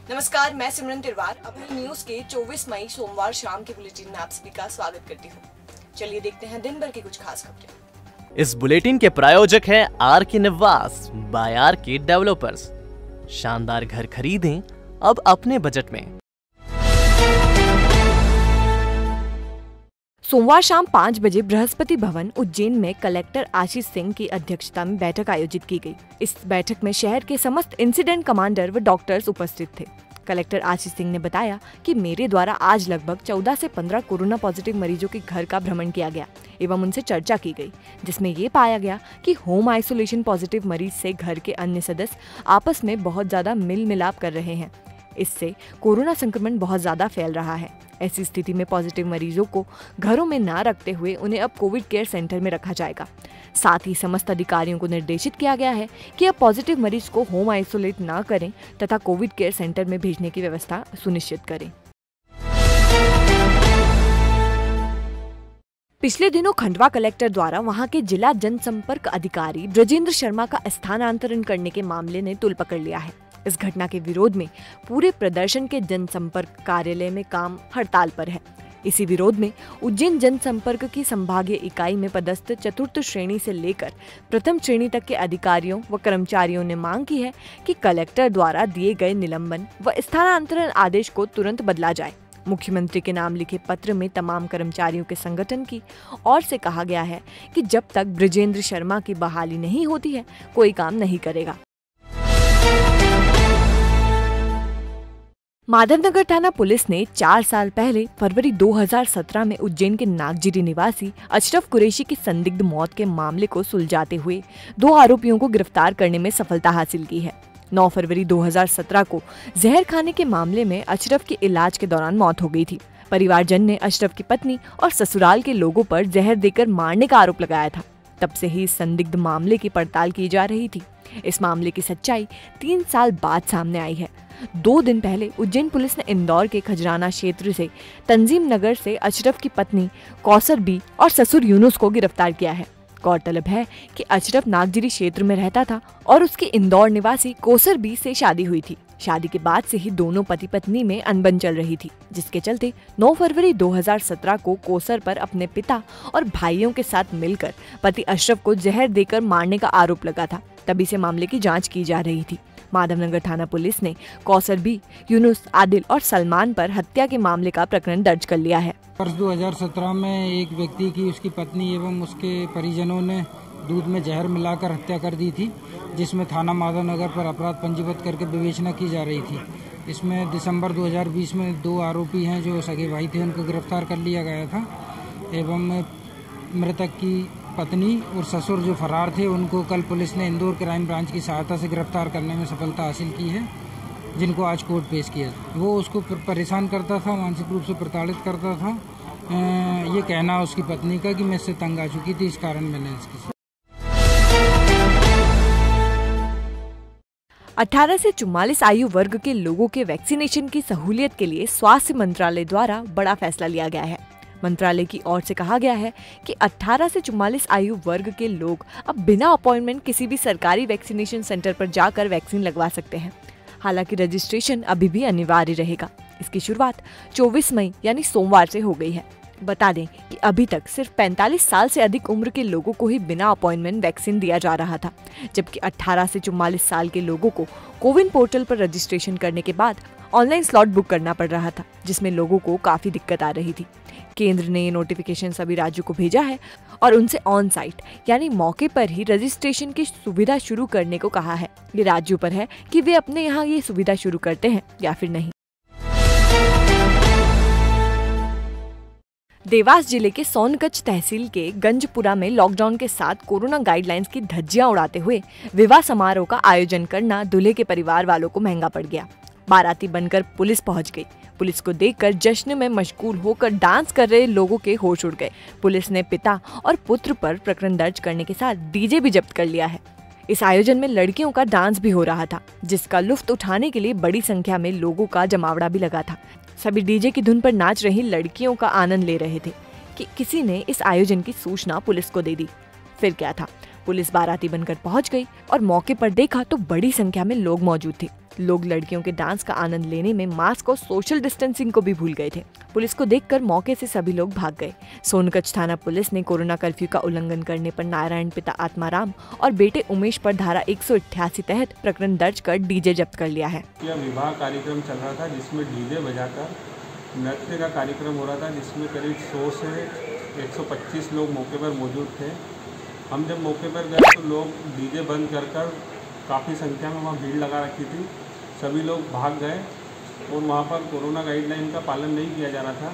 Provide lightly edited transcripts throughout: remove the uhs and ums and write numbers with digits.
नमस्कार, मैं सिमरन तिरवार अपनी न्यूज के 24 मई सोमवार शाम के बुलेटिन में आप सभी का स्वागत करती हूँ। चलिए देखते हैं दिन भर की कुछ खास खबरें। इस बुलेटिन के प्रायोजक हैं आर के निवास बाय आर के डेवलपर्स। शानदार घर खरीदें अब अपने बजट में। सोमवार शाम 5 बजे बृहस्पति भवन उज्जैन में कलेक्टर आशीष सिंह की अध्यक्षता में बैठक आयोजित की गई। इस बैठक में शहर के समस्त इंसिडेंट कमांडर व डॉक्टर्स उपस्थित थे। कलेक्टर आशीष सिंह ने बताया कि मेरे द्वारा आज लगभग 14 से 15 कोरोना पॉजिटिव मरीजों के घर का भ्रमण किया गया एवं उनसे चर्चा की गई, जिसमें ये पाया गया कि होम आइसोलेशन पॉजिटिव मरीज से घर के अन्य सदस्य आपस में बहुत ज्यादा मिल मिलाप कर रहे हैं। इससे कोरोना संक्रमण बहुत ज्यादा फैल रहा है। ऐसी स्थिति में पॉजिटिव मरीजों को घरों में ना रखते हुए उन्हें अब कोविड केयर सेंटर में रखा जाएगा। साथ ही समस्त अधिकारियों को निर्देशित किया गया है कि अब पॉजिटिव मरीज को होम आइसोलेट ना करें तथा कोविड केयर सेंटर में भेजने की व्यवस्था सुनिश्चित करें। पिछले दिनों खंडवा कलेक्टर द्वारा वहां के जिला जनसंपर्क अधिकारी ब्रजेंद्र शर्मा का स्थानांतरण करने के मामले ने तूल पकड़ लिया है। इस घटना के विरोध में पूरे प्रदर्शन के जनसंपर्क कार्यालय में काम हड़ताल पर है। इसी विरोध में उज्जैन जनसंपर्क की संभागीय इकाई में पदस्थ चतुर्थ श्रेणी से लेकर प्रथम श्रेणी तक के अधिकारियों व कर्मचारियों ने मांग की है कि कलेक्टर द्वारा दिए गए निलंबन व स्थानांतरण आदेश को तुरंत बदला जाए। मुख्यमंत्री के नाम लिखे पत्र में तमाम कर्मचारियों के संगठन की ओर से कहा गया है कि जब तक ब्रजेंद्र शर्मा की बहाली नहीं होती है, कोई काम नहीं करेगा। माधवनगर थाना पुलिस ने 4 साल पहले फरवरी 2017 में उज्जैन के नागजिरी निवासी अशरफ कुरैशी की संदिग्ध मौत के मामले को सुलझाते हुए 2 आरोपियों को गिरफ्तार करने में सफलता हासिल की है। 9 फरवरी 2017 को जहर खाने के मामले में अशरफ की इलाज के दौरान मौत हो गई थी। परिवारजन ने अशरफ की पत्नी और ससुराल के लोगों पर जहर देकर मारने का आरोप लगाया था। तब से ही इस संदिग्ध मामले की पड़ताल की जा रही थी। इस मामले की सच्चाई 3 साल बाद सामने आई है। 2 दिन पहले उज्जैन पुलिस ने इंदौर के खजराना क्षेत्र से तंजीम नगर से अशरफ की पत्नी कौसर बी और ससुर यूनुस को गिरफ्तार किया है। गौरतलब है कि अशरफ नागजिरी क्षेत्र में रहता था और उसकी इंदौर निवासी कौसर बी से शादी हुई थी। शादी के बाद से ही दोनों पति पत्नी में अनबन चल रही थी, जिसके चलते 9 फरवरी 2017 को कौसर पर अपने पिता और भाइयों के साथ मिलकर पति अशरफ को जहर देकर मारने का आरोप लगा था। तभी से मामले की जांच की जा रही थी। माधवनगर थाना पुलिस ने कौसर बी, यूनुस, आदिल और सलमान पर हत्या के मामले का प्रकरण दर्ज कर लिया है। वर्ष 2017 में एक व्यक्ति की उसकी पत्नी एवं उसके परिजनों ने दूध में जहर मिलाकर हत्या कर दी थी, जिसमें थाना माधवनगर पर अपराध पंजीबद्ध करके विवेचना की जा रही थी। इसमें दिसंबर 2020 में 2 आरोपी हैं जो सगे भाई थे, उनको गिरफ्तार कर लिया गया था एवं मृतक की पत्नी और ससुर जो फरार थे उनको कल पुलिस ने इंदौर क्राइम ब्रांच की सहायता से गिरफ्तार करने में सफलता हासिल की है, जिनको आज कोर्ट पेश किया। वो उसको परेशान करता था, मानसिक रूप से प्रताड़ित करता था। ये कहना उसकी पत्नी का कि मैं इससे तंग आ चुकी थी, इस कारण मैंने इसकी 18 से 44 आयु वर्ग के लोगों के वैक्सीनेशन की सहूलियत के लिए स्वास्थ्य मंत्रालय द्वारा बड़ा फैसला लिया गया है। मंत्रालय की ओर से कहा गया है कि 18 से 44 आयु वर्ग के लोग अब बिना अपॉइंटमेंट किसी भी सरकारी वैक्सीनेशन सेंटर पर जाकर वैक्सीन लगवा सकते हैं। हालांकि रजिस्ट्रेशन अभी भी अनिवार्य रहेगा। इसकी शुरुआत 24 मई यानी सोमवार से हो गई है। बता दें कि अभी तक सिर्फ 45 साल से अधिक उम्र के लोगों को ही बिना अपॉइंटमेंट वैक्सीन दिया जा रहा था, जबकि 18 से 44 साल के लोगों को कोविन पोर्टल पर रजिस्ट्रेशन करने के बाद ऑनलाइन स्लॉट बुक करना पड़ रहा था, जिसमें लोगों को काफी दिक्कत आ रही थी। केंद्र ने ये नोटिफिकेशन सभी राज्यों को भेजा है और उनसे ऑन साइट यानी मौके पर ही रजिस्ट्रेशन की सुविधा शुरू करने को कहा है। ये राज्यों पर है कि वे अपने यहाँ ये सुविधा शुरू करते हैं या फिर नहीं। देवास जिले के सोनकच्छ तहसील के गंजपुरा में लॉकडाउन के साथ कोरोना गाइडलाइंस की धज्जियां उड़ाते हुए विवाह समारोह का आयोजन करना दूल्हे के परिवार वालों को महंगा पड़ गया। बाराती बनकर पुलिस पहुंच गई। पुलिस को देखकर जश्न में मशगूल होकर डांस कर रहे लोगों के होश उड़ गए। पुलिस ने पिता और पुत्र पर प्रकरण दर्ज करने के साथ डीजे भी जब्त कर लिया है। इस आयोजन में लड़कियों का डांस भी हो रहा था, जिसका लुत्फ उठाने के लिए बड़ी संख्या में लोगों का जमावड़ा भी लगा था। सभी डीजे की धुन पर नाच रही लड़कियों का आनंद ले रहे थे कि किसी ने इस आयोजन की सूचना पुलिस को दे दी। फिर क्या था, पुलिस बाराती बनकर पहुंच गई और मौके पर देखा तो बड़ी संख्या में लोग मौजूद थे। लोग लड़कियों के डांस का आनंद लेने में मास्क और सोशल डिस्टेंसिंग को भी भूल गए थे। पुलिस को देखकर मौके से सभी लोग भाग गए। सोनकच्छ थाना पुलिस ने कोरोना कर्फ्यू का उल्लंघन करने पर नारायण पिता आत्माराम और बेटे उमेश पर धारा 188 तहत प्रकरण दर्ज कर डीजे जब्त कर लिया है। यह विवाह कार्यक्रम चल रहा था जिसमें डीजे बजाकर नृत्य का कार्यक्रम हो रहा था, जिसमें करीब 100 से 125 लोग मौके पर मौजूद थे। हम जब मौके पर गए तो लोग डीजे बंद कर काफ़ी संख्या में वहाँ भीड़ लगा रखी थी। सभी लोग भाग गए और वहाँ पर कोरोना गाइडलाइन का पालन नहीं किया जा रहा था।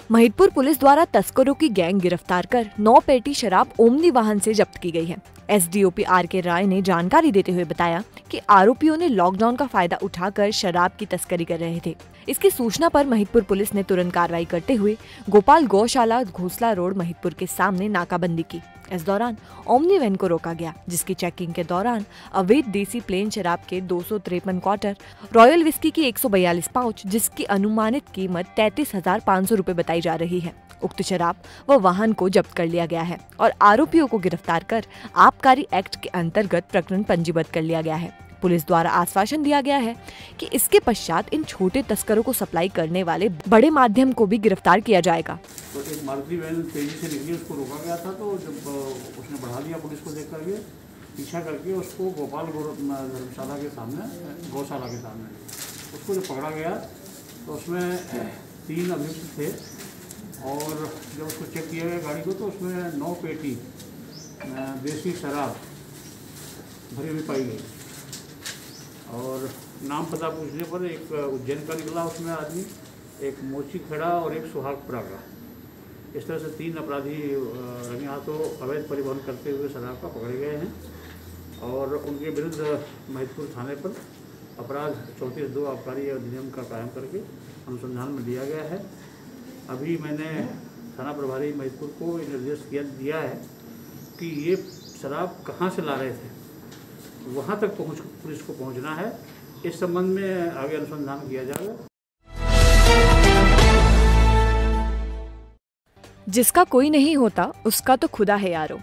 महिदपुर पुलिस द्वारा तस्करों की गैंग गिरफ्तार कर 9 पेटी शराब ओमनी वाहन से जब्त की गई है। SDOP R K. राय ने जानकारी देते हुए बताया कि आरोपियों ने लॉकडाउन का फायदा उठाकर शराब की तस्करी कर रहे थे। इसकी सूचना पर महिदपुर पुलिस ने तुरंत कार्रवाई करते हुए गोपाल गौशाला घोसला रोड महिदपुर के सामने नाकाबंदी की। इस दौरान ओमनी वैन को रोका गया, जिसकी चेकिंग के दौरान अवैध देसी प्लेन शराब के 253 क्वार्टर, रॉयल विस्की की 142 पाउच, जिसकी अनुमानित कीमत 33,500 रुपए बताई जा रही है। उक्त शराब व वाहन को जब्त कर लिया गया है और आरोपियों को गिरफ्तार कर आबकारी एक्ट के अंतर्गत प्रकरण पंजीबद्ध कर लिया गया है। पुलिस द्वारा आश्वासन दिया गया है कि इसके पश्चात इन छोटे तस्करों को सप्लाई करने वाले बड़े माध्यम को भी गिरफ्तार किया जाएगा। तो एक मारुति वैन तेजी से निकली, उसको रोका गया था, तो जब उसने बढ़ा दिया पुलिस को देख करके पीछा करके उसको गोपाल धर्मशाला के सामने, गौशाला के सामने उसको जब पकड़ा गया तो उसमें 3 अभियुक्त थे और जब उसको चेक किया गया गाड़ी को तो उसमें 9 पेटी देसी शराब भरी हुई पाई गई और नाम पता पूछने पर एक उज्जैन का निकला उसमें आदमी, एक मोची खेड़ा और एक सुहागपुरा का। इस तरह से 3 अपराधी रंगे हाथों अवैध परिवहन करते हुए शराब का पकड़े गए हैं और उनके विरुद्ध महिदपुर थाने पर अपराध 34(2) आबकारी अधिनियम का कायम करके अनुसंधान में लिया गया है। अभी मैंने थाना प्रभारी महिदपुर को निर्देश दिया है कि ये शराब कहाँ से ला रहे थे, वहाँ तक पुलिस को पहुँचना है। इस संबंध में आगे अनुसंधान किया जाएगा। जिसका कोई नहीं होता उसका तो खुदा है यारो।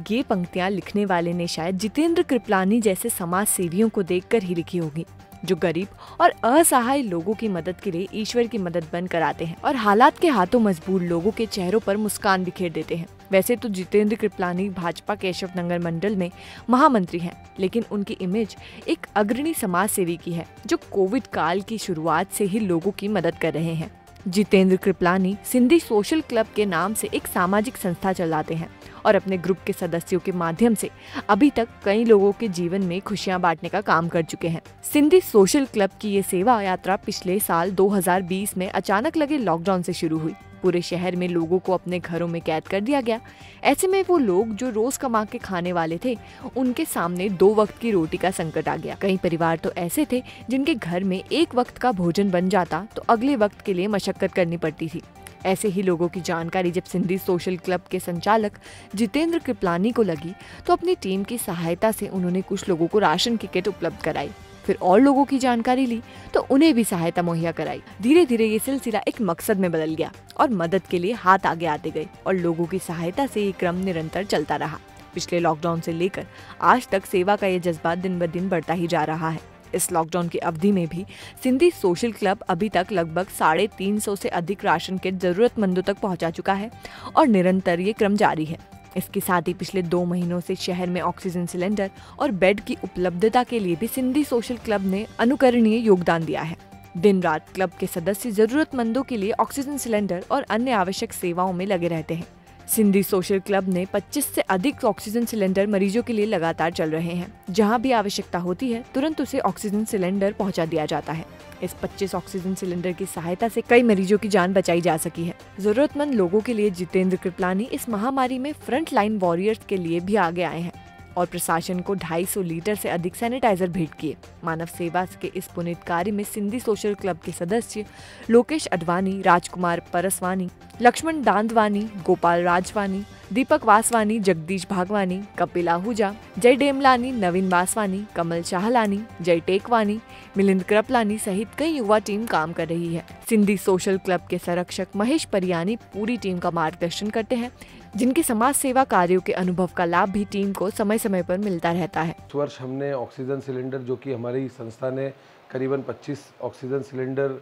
ये पंक्तियां लिखने वाले ने शायद जितेंद्र कृपलानी जैसे समाज सेवियों को देखकर ही लिखी होगी, जो गरीब और असहाय लोगों की मदद के लिए ईश्वर की मदद बनकर आते हैं और हालात के हाथों मजबूर लोगों के चेहरों पर मुस्कान बिखेर देते हैं। वैसे तो जितेंद्र कृपलानी भाजपा केशव नगर मंडल में महामंत्री हैं, लेकिन उनकी इमेज एक अग्रणी समाज सेवी की है, जो कोविड काल की शुरुआत से ही लोगों की मदद कर रहे हैं। जितेंद्र कृपलानी सिंधी सोशल क्लब के नाम से एक सामाजिक संस्था चलाते हैं और अपने ग्रुप के सदस्यों के माध्यम से अभी तक कई लोगों के जीवन में खुशियां बांटने का काम कर चुके हैं। सिंधी सोशल क्लब की ये सेवा यात्रा पिछले साल 2020 में अचानक लगे लॉकडाउन से शुरू हुई। पूरे शहर में लोगों को अपने घरों में कैद कर दिया गया। ऐसे में वो लोग जो रोज कमा के खाने वाले थे, उनके सामने 2 वक्त की रोटी का संकट आ गया। कई परिवार तो ऐसे थे जिनके घर में 1 वक्त का भोजन बन जाता तो अगले वक्त के लिए मशक्कत करनी पड़ती थी। ऐसे ही लोगों की जानकारी जब सिंधी सोशल क्लब के संचालक जितेंद्र कृपलानी को लगी तो अपनी टीम की सहायता से उन्होंने कुछ लोगों को राशन की किट उपलब्ध कराई। फिर और लोगों की जानकारी ली तो उन्हें भी सहायता मुहैया कराई। धीरे धीरे ये सिलसिला एक मकसद में बदल गया और मदद के लिए हाथ आगे आते गए और लोगों की सहायता से ये क्रम निरंतर चलता रहा। पिछले लॉकडाउन से लेकर आज तक सेवा का ये जज्बा दिन ब दिन बढ़ता ही जा रहा है। इस लॉकडाउन की अवधि में भी सिंधी सोशल क्लब अभी तक लगभग 350 से अधिक राशन किट जरूरतमंदों तक पहुंचा चुका है और निरंतर ये क्रम जारी है। इसके साथ ही पिछले 2 महीनों से शहर में ऑक्सीजन सिलेंडर और बेड की उपलब्धता के लिए भी सिंधी सोशल क्लब ने अनुकरणीय योगदान दिया है। दिन रात क्लब के सदस्य जरूरतमंदों के लिए ऑक्सीजन सिलेंडर और अन्य आवश्यक सेवाओं में लगे रहते हैं। सिंधी सोशल क्लब ने 25 से अधिक ऑक्सीजन सिलेंडर मरीजों के लिए लगातार चल रहे हैं। जहां भी आवश्यकता होती है तुरंत उसे ऑक्सीजन सिलेंडर पहुंचा दिया जाता है। इस 25 ऑक्सीजन सिलेंडर की सहायता से कई मरीजों की जान बचाई जा सकी है। जरूरतमंद लोगों के लिए जितेंद्र कृपलानी इस महामारी में फ्रंट लाइन वॉरियर्स के लिए भी आगे आए हैं और प्रशासन को 250 लीटर से अधिक सैनिटाइजर भेंट किए। मानव सेवा के इस पुनीत कार्य में सिंधी सोशल क्लब के सदस्य लोकेश अडवाणी, राजकुमार परसवानी, लक्ष्मण दांदवानी, गोपाल राजवानी, दीपक वासवानी, जगदीश भागवानी, कपिल आहूजा, जय डेमलानी, नवीन वासवानी, कमल चाहलानी, जय टेकवानी, मिलिंद कृपलानी सहित कई युवा टीम काम कर रही है। सिंधी सोशल क्लब के संरक्षक महेश परियानी पूरी टीम का मार्गदर्शन करते हैं, जिनके समाज सेवा कार्यों के अनुभव का लाभ भी टीम को समय समय पर मिलता रहता है। इस वर्ष हमने ऑक्सीजन सिलेंडर, जो कि हमारी संस्था ने करीबन 25 ऑक्सीजन सिलेंडर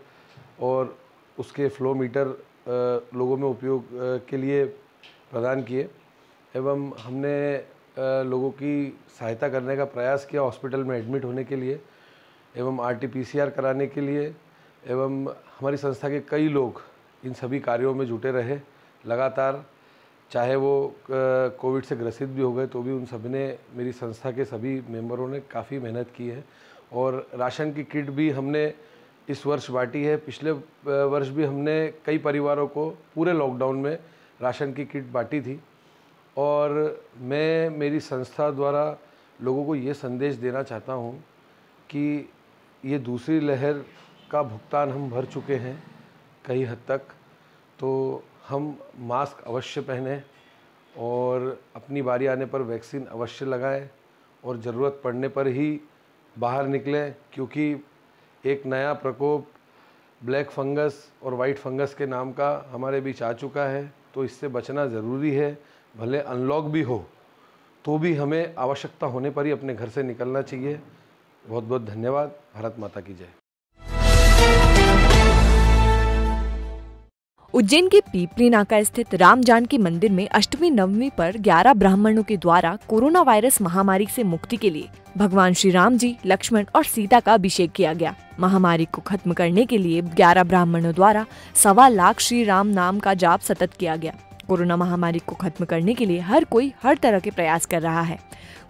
और उसके फ्लो मीटर लोगों में उपयोग के लिए प्रदान किए एवं हमने लोगों की सहायता करने का प्रयास किया हॉस्पिटल में एडमिट होने के लिए एवं RT-PCR कराने के लिए एवं हमारी संस्था के कई लोग इन सभी कार्यों में जुटे रहे लगातार, चाहे वो कोविड से ग्रसित भी हो गए तो भी उन सभी ने, मेरी संस्था के सभी मेंबरों ने काफ़ी मेहनत की है। और राशन की किट भी हमने इस वर्ष बांटी है। पिछले वर्ष भी हमने कई परिवारों को पूरे लॉकडाउन में राशन की किट बांटी थी। और मैं मेरी संस्था द्वारा लोगों को ये संदेश देना चाहता हूँ कि ये दूसरी लहर का भुगतान हम भर चुके हैं कई हद तक, तो हम मास्क अवश्य पहनें और अपनी बारी आने पर वैक्सीन अवश्य लगाएं और ज़रूरत पड़ने पर ही बाहर निकलें, क्योंकि एक नया प्रकोप ब्लैक फंगस और वाइट फंगस के नाम का हमारे बीच आ चुका है। तो इससे बचना ज़रूरी है। भले अनलॉक भी हो तो भी हमें आवश्यकता होने पर ही अपने घर से निकलना चाहिए। बहुत बहुत धन्यवाद। भारत माता की जय। उज्जैन के पीपली नाका स्थित राम जानकी मंदिर में अष्टमी नवमी पर 11 ब्राह्मणों के द्वारा कोरोना वायरस महामारी से मुक्ति के लिए भगवान श्री राम जी, लक्ष्मण और सीता का अभिषेक किया गया। महामारी को खत्म करने के लिए 11 ब्राह्मणों द्वारा 1.25 लाख श्री राम नाम का जाप सतत किया गया। कोरोना महामारी को खत्म करने के लिए हर कोई हर तरह के प्रयास कर रहा है।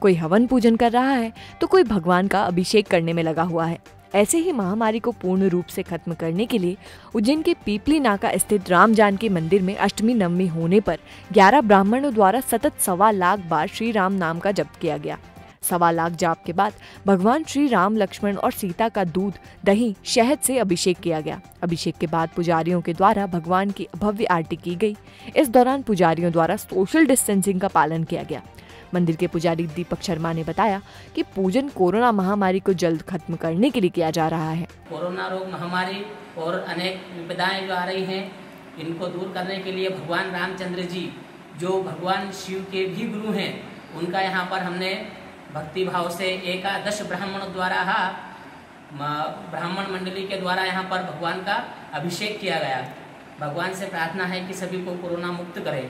कोई हवन पूजन कर रहा है तो कोई भगवान का अभिषेक करने में लगा हुआ है। ऐसे ही महामारी को पूर्ण रूप से खत्म करने के लिए उज्जैन के पीपली नाका स्थित राम जानकी मंदिर में अष्टमी नवमी होने पर 11 ब्राह्मणों द्वारा सतत 1.25 लाख बार श्री राम नाम का जप किया गया। 1.25 लाख जाप के बाद भगवान श्री राम, लक्ष्मण और सीता का दूध, दही, शहद से अभिषेक किया गया। अभिषेक के बाद पुजारियों के द्वारा भगवान की भव्य आरती की गई। इस दौरान पुजारियों द्वारा सोशल डिस्टेंसिंग का पालन किया गया। मंदिर के पुजारी दीपक शर्मा ने बताया कि पूजन कोरोना महामारी को जल्द खत्म करने के लिए किया जा रहा है। कोरोना रोग महामारी और अनेक विपदाएं जो आ रही हैं, इनको दूर करने के लिए भगवान रामचंद्र जी, जो भगवान शिव के भी गुरु हैं, उनका यहाँ पर हमने भक्ति भाव से 11 ब्राह्मणों द्वारा ब्राह्मण मंडली के द्वारा यहाँ पर भगवान का अभिषेक किया गया। भगवान से प्रार्थना है कि सभी को कोरोना मुक्त करें।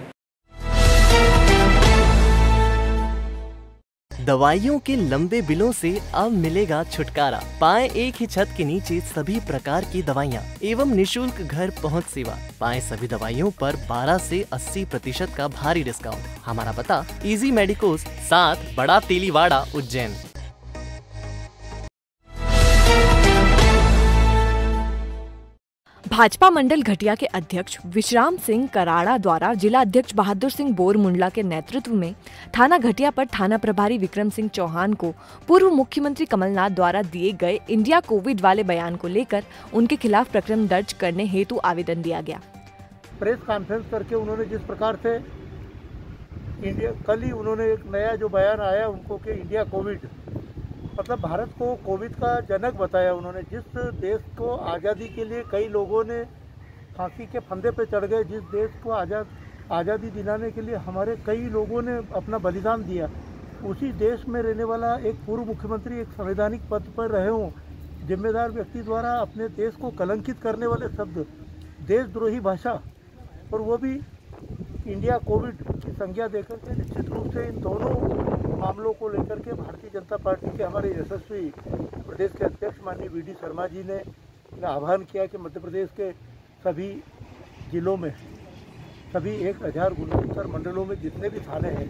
दवाइयों के लंबे बिलों से अब मिलेगा छुटकारा। पाएं एक ही छत के नीचे सभी प्रकार की दवाइयां एवं निशुल्क घर पहुंच सेवा। पाएं सभी दवाइयों पर 12 से 80% का भारी डिस्काउंट। हमारा पता इजी मेडिकोस 7 बड़ा तेलीवाड़ा, उज्जैन। भाजपा मंडल घटिया के अध्यक्ष विश्राम सिंह कराड़ा द्वारा जिला अध्यक्ष बहादुर सिंह बोरमुंडला के नेतृत्व में थाना घटिया पर थाना प्रभारी विक्रम सिंह चौहान को पूर्व मुख्यमंत्री कमलनाथ द्वारा दिए गए इंडिया कोविड वाले बयान को लेकर उनके खिलाफ प्रकरण दर्ज करने हेतु आवेदन दिया गया। प्रेस कॉन्फ्रेंस करके उन्होंने जिस प्रकार से कल ही उन्होंने एक नया जो बयान आया उनको कि इंडिया कोविड, मतलब भारत को कोविड का जनक बताया उन्होंने। जिस देश को आज़ादी के लिए कई लोगों ने फांसी के फंदे पे चढ़ गए, जिस देश को आज़ादी दिलाने के लिए हमारे कई लोगों ने अपना बलिदान दिया, उसी देश में रहने वाला एक पूर्व मुख्यमंत्री एक संवैधानिक पद पर रहे हों, जिम्मेदार व्यक्ति द्वारा अपने देश को कलंकित करने वाले शब्द, देशद्रोही भाषा, और वो भी इंडिया कोविड की संज्ञा देकर के, निश्चित रूप से इन दोनों मामलों को लेकर के भारतीय जनता पार्टी के हमारे यशस्वी प्रदेश के अध्यक्ष माननीय VD शर्मा जी ने आह्वान किया कि मध्य प्रदेश के सभी जिलों में, सभी 1069 मंडलों में जितने भी थाने हैं,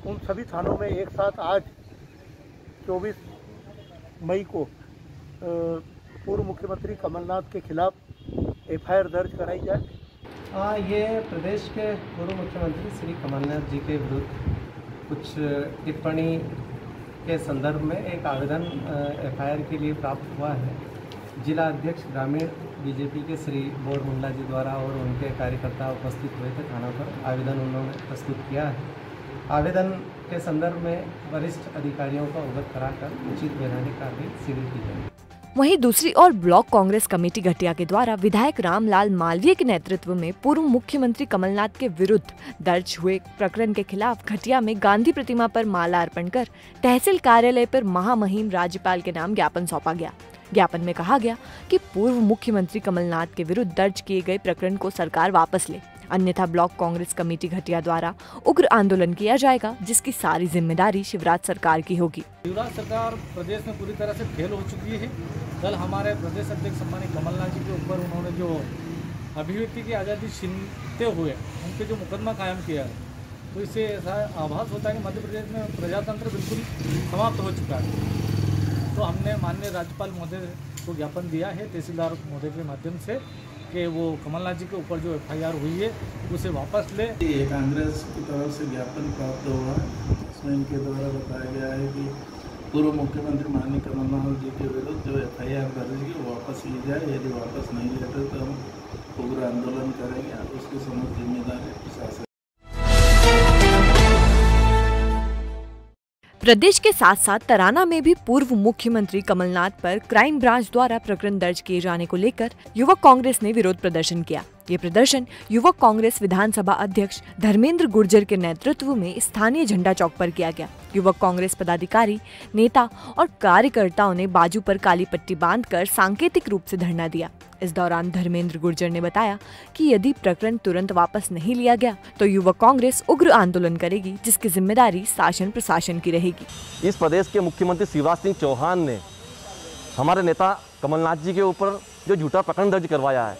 उन सभी थानों में एक साथ आज 24 मई को पूर्व मुख्यमंत्री कमलनाथ के खिलाफ FIR दर्ज कराई जाए। ये प्रदेश के पूर्व मुख्यमंत्री श्री कमलनाथ जी के विरुद्ध कुछ टिप्पणी के संदर्भ में एक आवेदन FIR के लिए प्राप्त हुआ है। जिला अध्यक्ष ग्रामीण बीजेपी के श्री बोर मुंडा जी द्वारा और उनके कार्यकर्ता उपस्थित हुए थे थाना पर। आवेदन उन्होंने प्रस्तुत किया है। आवेदन के संदर्भ में वरिष्ठ अधिकारियों को अवगत कराकर उचित वैधानिक कार्रवाई शीघ्र की जाएगी। वहीं दूसरी ओर ब्लॉक कांग्रेस कमेटी घटिया के द्वारा विधायक रामलाल मालवीय के नेतृत्व में पूर्व मुख्यमंत्री कमलनाथ के विरुद्ध दर्ज हुए प्रकरण के खिलाफ घटिया में गांधी प्रतिमा पर माला अर्पण कर तहसील कार्यालय पर महामहिम राज्यपाल के नाम ज्ञापन सौंपा गया। ज्ञापन में कहा गया कि पूर्व मुख्यमंत्री कमलनाथ के विरुद्ध दर्ज किए गए प्रकरण को सरकार वापस ले, अन्यथा ब्लॉक कांग्रेस कमेटी घटिया द्वारा उग्र आंदोलन किया जाएगा, जिसकी सारी जिम्मेदारी शिवराज सरकार की होगी। शिवराज सरकार प्रदेश में पूरी तरह से फेल हो चुकी है। कल हमारे प्रदेश अध्यक्ष सम्मानित कमलनाथ जी के ऊपर उन्होंने जो अभिव्यक्ति की आज़ादी छीनते हुए उनके जो मुकदमा कायम किया है, तो इससे ऐसा आभास होता है कि मध्य प्रदेश में प्रजातंत्र बिल्कुल समाप्त हो चुका है। तो हमने माननीय राज्यपाल महोदय को ज्ञापन दिया है तहसीलदार महोदय के माध्यम से कि वो कमलनाथ जी के ऊपर जो FIR हुई है उसे वापस ले। ये कांग्रेस की तरफ से ज्ञापन प्राप्त हुआ है, इसमें इनके द्वारा बताया गया है कि पूर्व मुख्यमंत्री माननीय कमलनाथ जी के विरुद्ध जो FIR दर्ज की वो वापस ली जाए। यदि वापस नहीं लेते तो हम उग्र आंदोलन करेंगे। उसकी समस्त जिम्मेदारी प्रशासन। प्रदेश के साथ साथ तराना में भी पूर्व मुख्यमंत्री कमलनाथ पर क्राइम ब्रांच द्वारा प्रकरण दर्ज किए जाने को लेकर युवक कांग्रेस ने विरोध प्रदर्शन किया। ये प्रदर्शन युवक कांग्रेस विधानसभा अध्यक्ष धर्मेंद्र गुर्जर के नेतृत्व में स्थानीय झंडा चौक पर किया गया। युवक कांग्रेस पदाधिकारी, नेता और कार्यकर्ताओं ने बाजू पर काली पट्टी बांधकर सांकेतिक रूप से धरना दिया। इस दौरान धर्मेंद्र गुर्जर ने बताया कि यदि प्रकरण तुरंत वापस नहीं लिया गया तो युवक कांग्रेस उग्र आंदोलन करेगी, जिसकी जिम्मेदारी शासन प्रशासन की रहेगी। इस प्रदेश के मुख्यमंत्री शिवराज सिंह चौहान ने हमारे नेता कमलनाथ जी के ऊपर जो झूठा प्रकरण दर्ज करवाया है,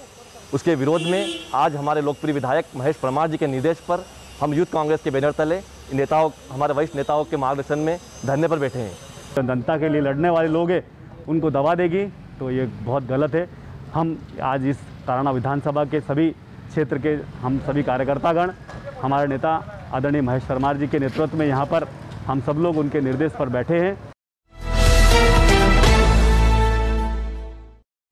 उसके विरोध में आज हमारे लोकप्रिय विधायक महेश परमार जी के निर्देश पर हम यूथ कांग्रेस के बैनर तले नेताओं, हमारे वरिष्ठ नेताओं के मार्गदर्शन में धरने पर बैठे हैं। जनता के लिए लड़ने वाले लोग हैं, उनको दबा देगी तो ये बहुत गलत है। हम आज इस तराना विधानसभा के सभी क्षेत्र के हम सभी कार्यकर्तागण, हमारे नेता आदरणीय महेश परमार जी के नेतृत्व में यहाँ पर हम सब लोग उनके निर्देश पर बैठे हैं।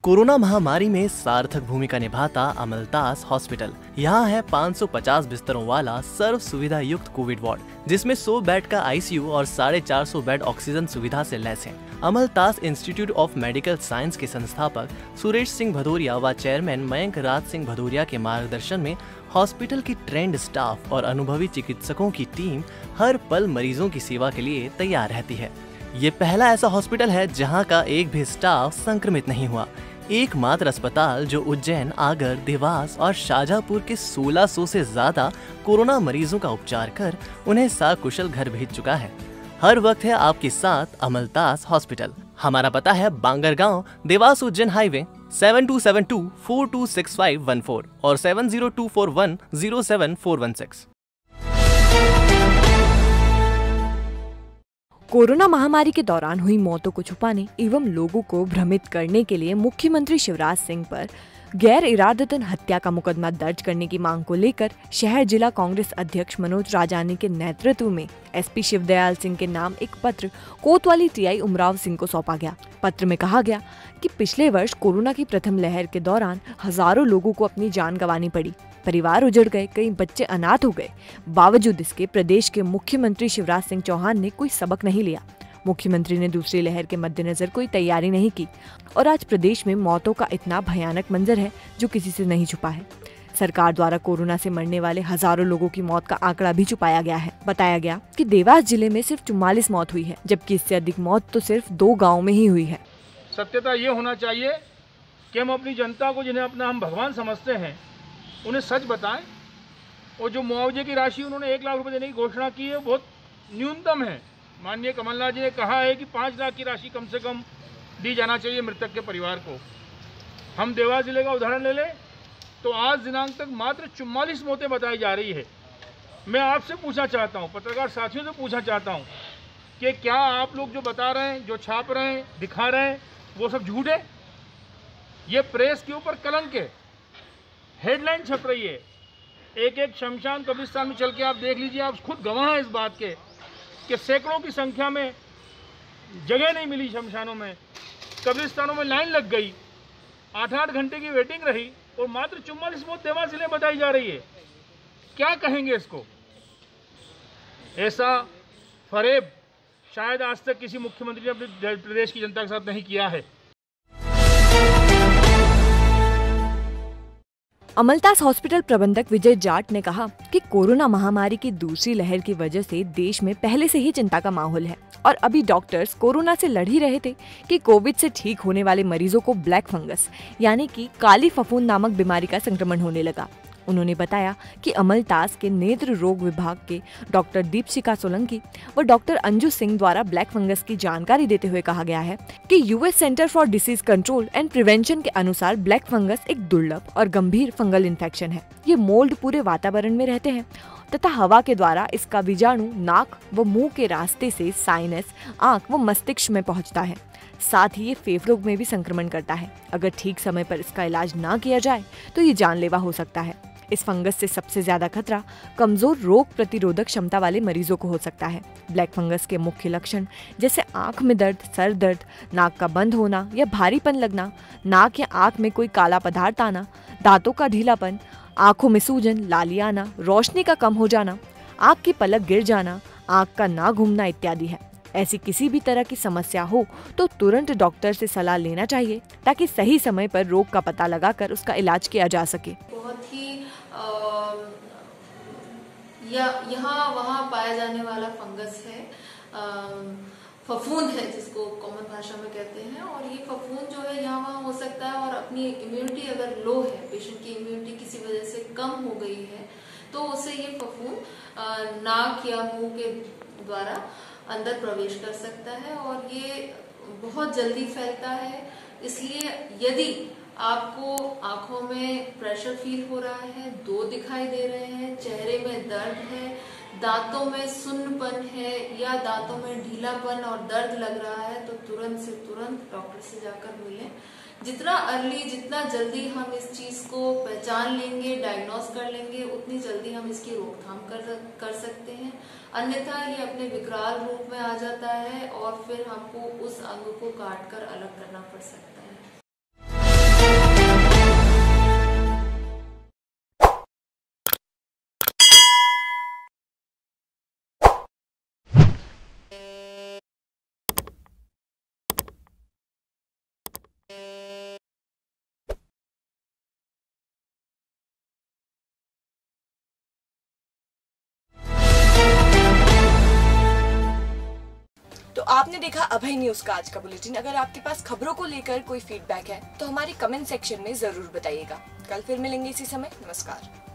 कोरोना महामारी में सार्थक भूमिका निभाता अमलतास हॉस्पिटल। यहाँ है 550 बिस्तरों वाला सर्व सुविधा युक्त कोविड वार्ड, जिसमें 100 बेड का ICU और 450 बेड ऑक्सीजन सुविधा से लैस है। अमलतास इंस्टीट्यूट ऑफ मेडिकल साइंस के संस्थापक सुरेश सिंह भदौरिया व चेयरमैन मयंक राज सिंह भदौरिया के मार्गदर्शन में हॉस्पिटल की ट्रेंड स्टाफ और अनुभवी चिकित्सकों की टीम हर पल मरीजों की सेवा के लिए तैयार रहती है। ये पहला ऐसा हॉस्पिटल है जहाँ का एक भी स्टाफ संक्रमित नहीं हुआ। एकमात्र अस्पताल जो उज्जैन, आगर, देवास और शाजापुर के 1600 से ज्यादा कोरोना मरीजों का उपचार कर उन्हें सकुशल घर भेज चुका है। हर वक्त है आपके साथ अमलतास हॉस्पिटल। हमारा पता है बांगरगांव, देवास उज्जैन हाईवे 7272426514 और 7024107416। कोरोना महामारी के दौरान हुई मौतों को छुपाने एवं लोगों को भ्रमित करने के लिए मुख्यमंत्री शिवराज सिंह पर गैर इरादतन हत्या का मुकदमा दर्ज करने की मांग को लेकर शहर जिला कांग्रेस अध्यक्ष मनोज राजानी के नेतृत्व में SP शिवदयाल सिंह के नाम एक पत्र कोतवाली TI उमराव सिंह को सौंपा गया। पत्र में कहा गया कि पिछले वर्ष कोरोना की प्रथम लहर के दौरान हजारों लोगों को अपनी जान गंवानी पड़ी, परिवार उजड़ गए, कई बच्चे अनाथ हो गए। बावजूद इसके प्रदेश के मुख्यमंत्री शिवराज सिंह चौहान ने कोई सबक नहीं लिया। मुख्यमंत्री ने दूसरी लहर के मद्देनजर कोई तैयारी नहीं की और आज प्रदेश में मौतों का इतना भयानक मंजर है जो किसी से नहीं छुपा है। सरकार द्वारा कोरोना से मरने वाले हजारों लोगों की मौत का आंकड़ा भी छुपाया गया है। बताया गया कि देवास जिले में सिर्फ 44 मौत हुई है, जबकि इससे अधिक मौत तो सिर्फ 2 गाँव में ही हुई है। सत्यता ये होना चाहिए कि हम अपनी जनता को, जिन्हें अपना हम भगवान समझते हैं, उन्हें सच बताएं। और जो मुआवजे की राशि उन्होंने 1 लाख रुपए देने की घोषणा की है, बहुत न्यूनतम है। माननीय कमलनाथ जी ने कहा है कि 5 लाख की राशि कम से कम दी जाना चाहिए मृतक के परिवार को। हम देवास जिले का उदाहरण ले लें तो आज दिनांक तक मात्र 44 मौतें बताई जा रही है। मैं आपसे पूछना चाहता हूं, पत्रकार साथियों से पूछना चाहता हूं कि क्या आप लोग जो बता रहे हैं, जो छाप रहे हैं, दिखा रहे हैं, वो सब झूठ है? ये प्रेस के ऊपर कलंक है। हेडलाइन छप रही है। एक शमशान कब्रिस्तान में चल के आप देख लीजिए, आप खुद गवाह हैं इस बात के कि सैकड़ों की संख्या में जगह नहीं मिली शमशानों में, कब्रिस्तानों में लाइन लग गई। 8-8 घंटे की वेटिंग रही और मात्र 44 मौत देवास जिले में बताई जा रही है। क्या कहेंगे इसको? ऐसा फरेब शायद आज तक किसी मुख्यमंत्री ने अपने प्रदेश की जनता के साथ नहीं किया है। अमलतास हॉस्पिटल प्रबंधक विजय जाट ने कहा कि कोरोना महामारी की दूसरी लहर की वजह से देश में पहले से ही चिंता का माहौल है और अभी डॉक्टर्स कोरोना से लड़ ही रहे थे कि कोविड से ठीक होने वाले मरीजों को ब्लैक फंगस यानी कि काली फफूंद नामक बीमारी का संक्रमण होने लगा। उन्होंने बताया कि अमलतास के नेत्र रोग विभाग के डॉक्टर दीपशिखा सोलंकी व डॉक्टर अंजू सिंह द्वारा ब्लैक फंगस की जानकारी देते हुए कहा गया है कि US centre for disease control and prevention के अनुसार ब्लैक फंगस एक दुर्लभ और गंभीर फंगल इन्फेक्शन है। ये मोल्ड पूरे वातावरण में रहते हैं तथा हवा के द्वारा इसका बीजाणु नाक व मुंह के रास्ते से साइनस, आंख व मस्तिष्क में पहुंचता है। साथ ही ये फेफड़ों में भी संक्रमण करता है। अगर ठीक समय पर इसका इलाज ना किया जाए तो ये जानलेवा हो सकता है। इस फंगस से सबसे ज्यादा खतरा कमजोर रोग प्रतिरोधक क्षमता वाले मरीजों को हो सकता है। ब्लैक फंगस के मुख्य लक्षण जैसे आंख में दर्द, सर दर्द, नाक का बंद होना या भारीपन लगना, नाक या आंख में कोई काला पदार्थ आना, दांतों का ढीलापन, आंखों में सूजन, लाली आना, रोशनी का कम हो जाना, आंख की पलक गिर जाना, आंख का ना घूमना इत्यादि है। ऐसी किसी भी तरह की समस्या हो तो तुरंत डॉक्टर से सलाह लेना चाहिए ताकि सही समय पर रोग का पता लगाकर उसका इलाज किया जा सके। बहुत ही यहाँ वहाँ पाया जाने वाला फंगस है, फफूंद है जिसको कॉमन भाषा में कहते हैं। और ये फफूंद जो है यहाँ वहाँ हो सकता है और अपनी इम्यूनिटी अगर लो है, पेशेंट की इम्यूनिटी किसी वजह से कम हो गई है तो उसे ये फफूंद नाक या मुंह के द्वारा अंदर प्रवेश कर सकता है और ये बहुत जल्दी फैलता है। इसलिए यदि आपको आंखों में प्रेशर फील हो रहा है, दो दिखाई दे रहे हैं, चेहरे में दर्द है, दांतों में सुन्नपन है या दांतों में ढीलापन और दर्द लग रहा है तो तुरंत से तुरंत डॉक्टर से जाकर मिलें। जितना अर्ली, जितना जल्दी हम इस चीज को पहचान लेंगे, डायग्नोस कर लेंगे, उतनी जल्दी हम इसकी रोकथाम कर सकते हैं। अन्यथा ये अपने विकराल रूप में आ जाता है और फिर हमको उस अंग को काट कर अलग करना पड़ सकता है। तो आपने देखा अभय न्यूज का आज का बुलेटिन। अगर आपके पास खबरों को लेकर कोई फीडबैक है तो हमारे कमेंट सेक्शन में जरूर बताइएगा। कल फिर मिलेंगे इसी समय। नमस्कार।